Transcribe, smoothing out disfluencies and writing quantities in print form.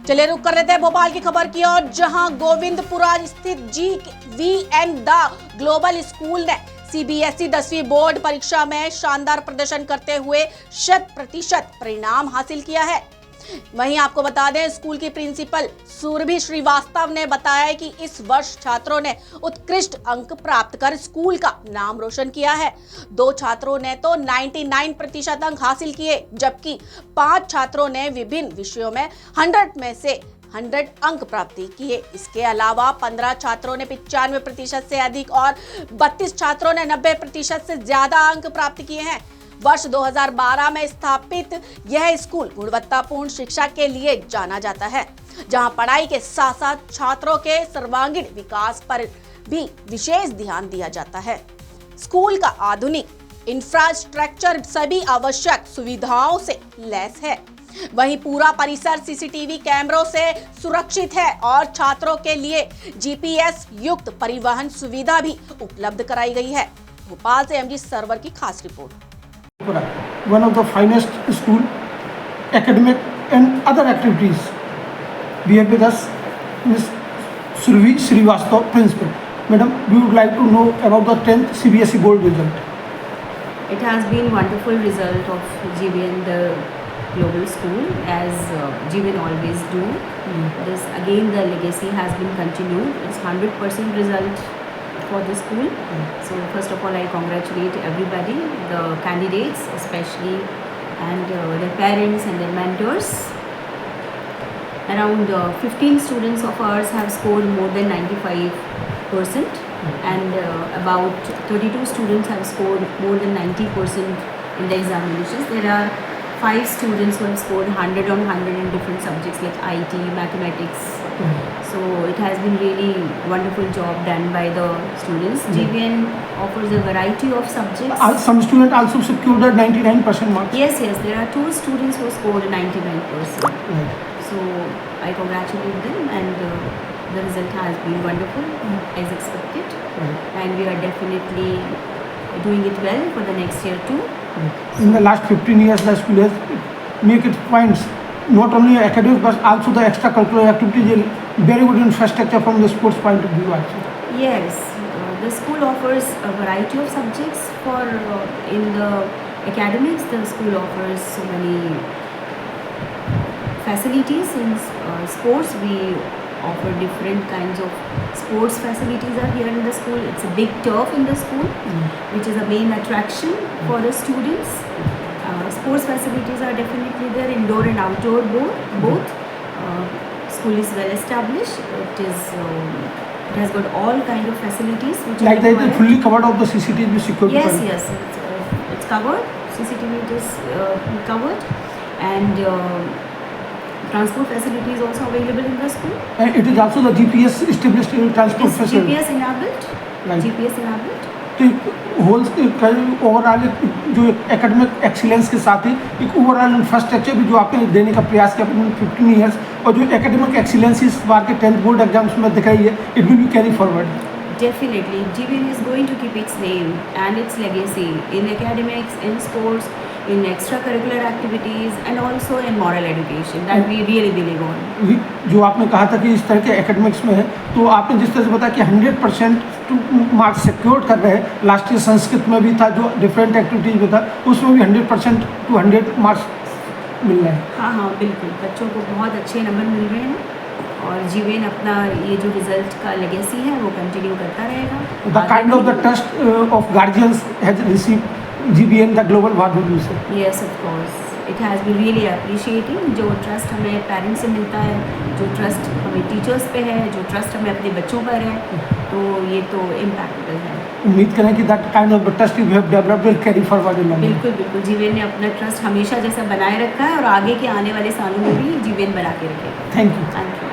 चलिए रुक कर लेते हैं भोपाल की खबर की ओर, जहां गोविंदपुरा स्थित GVN द ग्लोबल स्कूल ने CBSE 10वीं बोर्ड परीक्षा में शानदार प्रदर्शन करते हुए 100% परिणाम हासिल किया है। वहीं आपको बता दें, स्कूल की प्रिंसिपल सुरभि श्रीवास्तव ने बताया कि इस वर्ष छात्रों ने उत्कृष्ट अंक प्राप्त कर स्कूल का नाम रोशन किया है। 2 छात्रों ने तो 99% अंक हासिल किए, जबकि 5 छात्रों ने विभिन्न विषयों में 100 में से 100 अंक प्राप्ति किए। इसके अलावा 15 छात्रों ने 95% से अधिक और 32 छात्रों ने 90% से ज्यादा अंक प्राप्त किए हैं। वर्ष 2012 में स्थापित यह स्कूल गुणवत्तापूर्ण शिक्षा के लिए जाना जाता है, जहां पढ़ाई के साथ साथ छात्रों के सर्वांगीण विकास पर भी विशेष ध्यान दिया जाता है। स्कूल का आधुनिक इंफ्रास्ट्रक्चर सभी आवश्यक सुविधाओं से लैस है। वहीं पूरा परिसर CCTV कैमरों से सुरक्षित है और छात्रों के लिए GPS युक्त परिवहन सुविधा भी उपलब्ध कराई गई है। भोपाल से MG सर्वर की खास report. One of the finest school, academic and other activities. We have with us Ms. Survi Srivastav, Principal. Madam, we would like to know about the 10th CBSE board result. It has been wonderful result of GVN, the global school, as GVN always do. This again the legacy has been continued. It's 100% result for the school. So first of all, I congratulate everybody, the candidates especially, and their parents and their mentors. Around 15 students of ours have scored more than 95%, and about 32 students have scored more than 90% in the examinations. There are 5 students who have scored 100 on 100 in different subjects like IT, mathematics. So it has been really wonderful job done by the students. GVN offers a variety of subjects. Some students also secured the 99% marks. Yes, there are 2 students who scored 99%. So I congratulate them, and the result has been wonderful as expected. And we are definitely doing it well for the next year too. In the last 15 years, the school has made its points not only academic but also the extracurricular activities. Very good infrastructure from the sports point of view also. Yes, the school offers a variety of subjects. For in the academics, the school offers so many facilities. In sports, we offer different kinds of sports facilities are here in the school. It's a big turf in the school, which is a main attraction for the students. Sports facilities are definitely there, indoor and outdoor both. School is well established. It has got all kind of facilities which Like are that, required. fully covered of the CCTV security. Yes, it's covered. CCTV is covered, and transport facility is also available in the school. And it is also the GPS established transport It is facility. GPS enabled. Right. GPS enabled. तो whole overall जो academic excellence के साथ ही एक overall infrastructure भी जो आपने देने का प्रयास किया 15 ईयर्स, और जो एकेडमिक एक्सीलेंस इस बार के 10th बोर्ड एग्जाम्स में दिख रही है, it will be carry forward. Definitely, GVN is going to keep its name and its legacy in academics, in sports, in extracurricular activities, and also in moral education that we really believe on. जो आपने कहा था कि इस तरह के academics में है, तो आपने जिस तरह से बताया कि 100% मार्क्स सिक्योर कर रहे हैं. लास्ट ईयर संस्कृत में भी था, जो डिफरेंट एक्टिविटीज में था, उसमें भी 100% to 100 मार्क्स मिल रहे हैं. हाँ, बिल्कुल, बच्चों को बहुत अच्छे नंबर मिल रहे हैं, और GVN अपना ये जो रिजल्ट का लेगेसी है वो कंटिन्यू करता रहेगा. The kind of the trust of guardians has received GVN the global, what would you say? Yes, of course. It has been really appreciating. जो ट्रस्ट हमें पेरेंट्स से मिलता है, जो ट्रस्ट हमें टीचर्स पे है, जो ट्रस्ट हमें अपने बच्चों पर है, तो ये तो इम्पैक्टेबल है. उम्मीद करें कि that kind of trust you have developed will carry forward in London. बिल्कुल GVN ने अपना ट्रस्ट हमेशा जैसा बनाए रखा है, और आगे के आने वाले सालों में भी GVN बना के रखेगा. Thank you. Thank you.